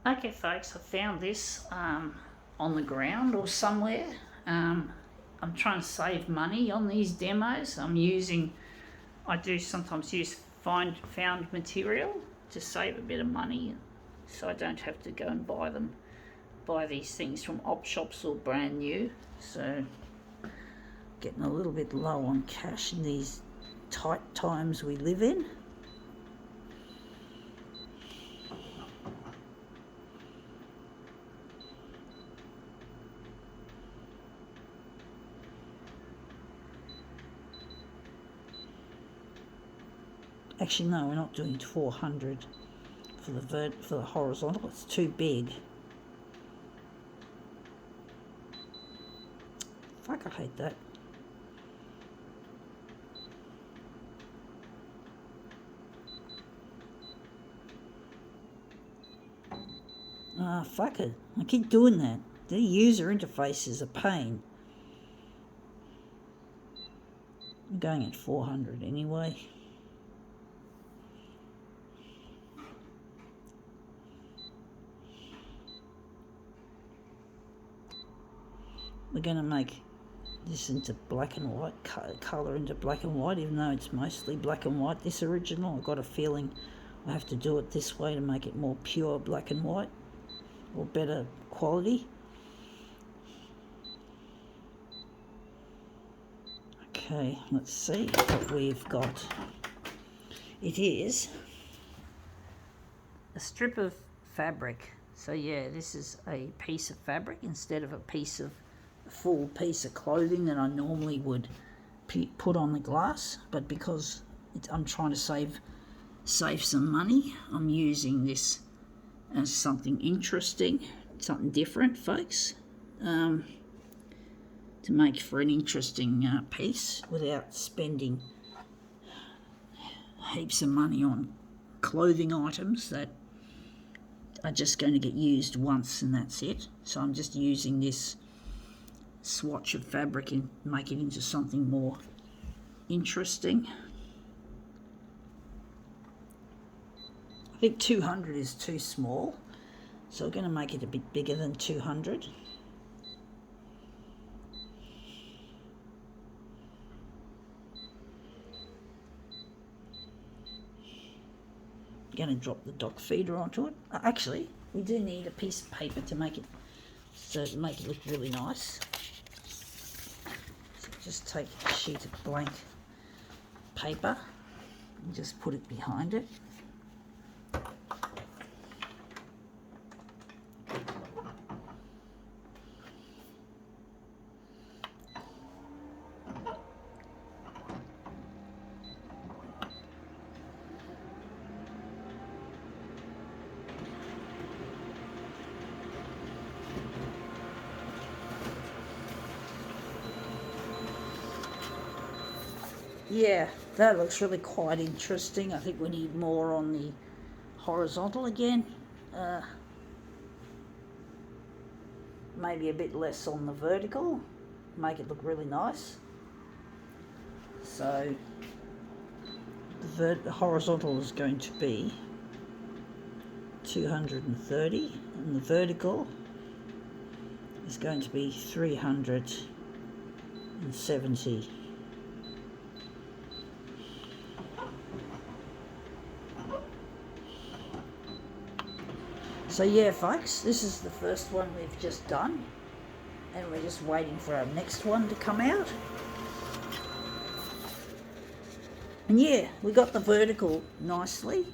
Okay, folks, I found this on the ground or somewhere. I'm trying to save money on these demos. I do sometimes use found material to save a bit of money, so I don't have to go and buy these things from op shops or brand new. So getting a little bit low on cash in these tight times we live in. Actually, no, we're not doing 400 for the horizontal. It's too big. Fuck, I hate that. Fuck it. I keep doing that. The user interface is a pain. I'm going at 400 anyway. We're going to make this into black and white, colour into black and white, even though it's mostly black and white, this original. I've got a feeling I have to do it this way to make it more pure black and white, or better quality. Okay, let's see what we've got. It is a strip of fabric. So yeah, this is a piece of fabric instead of a full piece of clothing that I normally would put on the glass. But because I'm trying to save some money, I'm using this as something interesting, something different, folks, to make for an interesting piece without spending heaps of money on clothing items that are just going to get used once and that's it. So I'm just using this swatch of fabric and make it into something more interesting. I think 200 is too small, so we're going to make it a bit bigger than 200. Going to drop the dock feeder onto it. Actually, we do need a piece of paper to make it look really nice. So just take a sheet of blank paper and just put it behind it. Yeah, that looks really quite interesting. I think we need more on the horizontal again. Maybe a bit less on the vertical. Make it look really nice. So the horizontal is going to be 230 and the vertical is going to be 370. So yeah, folks, this is the first one we've just done, and we're just waiting for our next one to come out. And yeah, we got the vertical nicely.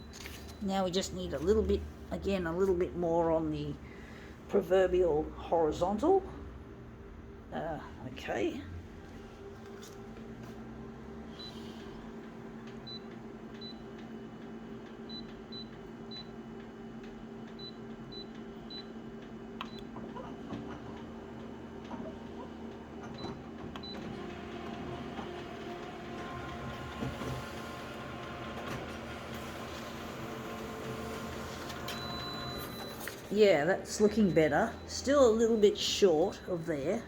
Now we just need a little bit more on the proverbial horizontal. Okay. Yeah, that's looking better. Still a little bit short of there.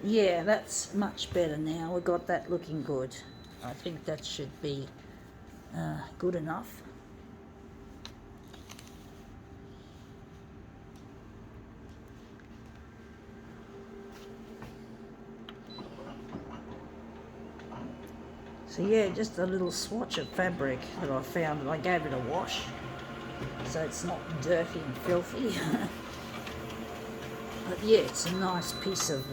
Yeah, that's much better now. We've got that looking good. I think that should be good enough. So yeah, just a little swatch of fabric that I found, and I gave it a wash so it's not dirty and filthy. But yeah, it's a nice piece of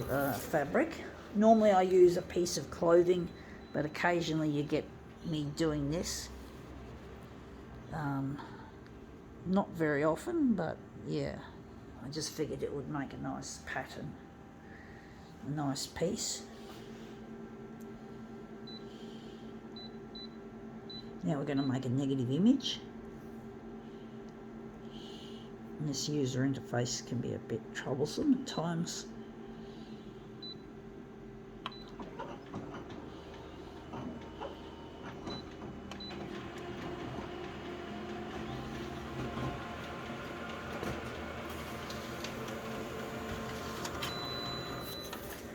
fabric. Normally I use a piece of clothing, but occasionally you get me doing this. Not very often, but yeah, I just figured it would make a nice pattern, a nice piece. Now we're going to make a negative image. And this user interface can be a bit troublesome at times.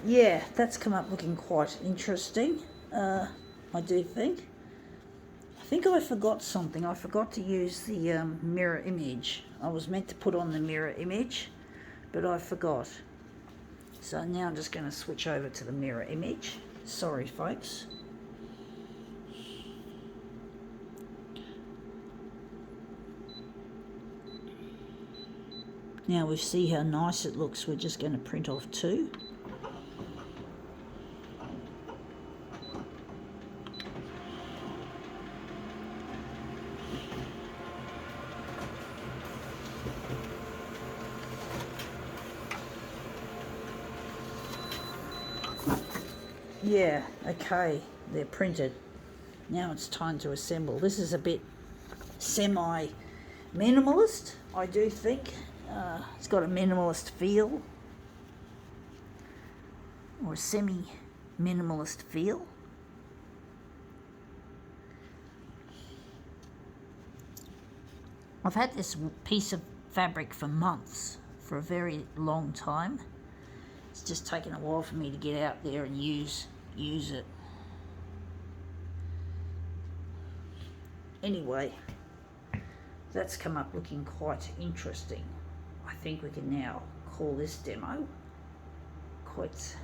Yeah, that's come up looking quite interesting, I do think. I think I forgot something. I forgot to use the mirror image. I was meant to put on the mirror image, but I forgot. So now I'm just going to switch over to the mirror image. Sorry, folks. Now we see how nice it looks. We're just going to print off two. Yeah, okay, they're printed. Now it's time to assemble. This is a bit semi-minimalist, I do think. It's got a minimalist feel, or a semi-minimalist feel. I've had this piece of fabric for months, for a very long time. It's just taken a while for me to get out there and use it. Anyway, that's come up looking quite interesting. I think we can now call this demo quits.